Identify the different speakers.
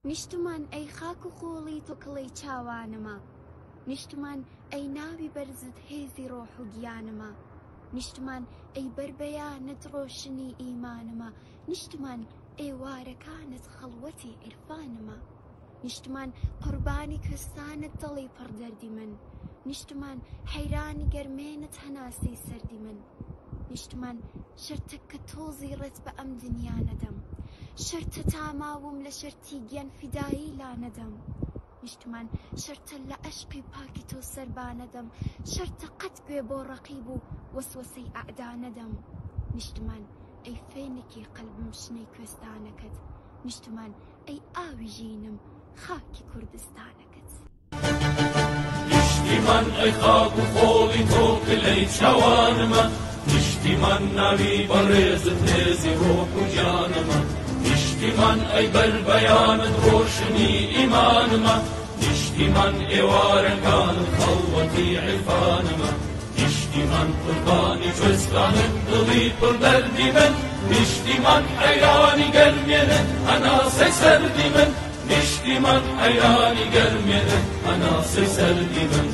Speaker 1: نیشتمان ئەی خاک و خۆڵی تۆ کڵەی چاوانمە، نیشتمان ئەی ناوی بەرزت هێزی ڕۆح و گیانمە، نیشتمان ئەی بربەیانت ڕۆشنی ئیمانمە، نیشتمان ئێوارەکانت خەڵوەتی عیرفانمە، نیشتمان قوربانی کوێستانت دڵی پڕدەردی من، نیشتمان حەیرانی گەرمێنت هەناسەی سەردی من، نیشتمان شەرتە کە تۆزی ڕێت بە ئەم دنیا نەدەم، شەرتە تاماوم لە شەرتی گیان فیدایی لا نەدەم، نیشتمان شەرتە لە عەشقی پاکی تۆ سەربا نەدەم، شەرتە قەت گوێ بۆ ڕەقیب و وەسوەسەی ئەعدا نەدەم، نیشتمان ئەی فێنێکی قەلبم شنەی کوێستانەکەت، نیشتمان ئەی ئاوی ژینم خاکی کوردستانەکەت.
Speaker 2: نیشتیمان ئەی خاک و خۆڵی تۆ کلەی چاوانمە، نیشتیمان ناوی بەڕێزت هێزی ڕۆح و گیانمە، نیشتیمان ئەی بەربەیانت ڕۆشنی ئیمانمە، نیشتیمان ئێوارەکانت خەڵوەتی عیرفانمە، نیشتیمان قوربانی کوێستانت دڵی پڕدەردی من، نیشتیمان حەیرانی گەرمێنت هەناسەی سەردی من، نیشتیمان حەیرانی گەرمێنت هەناسەی سەردی من.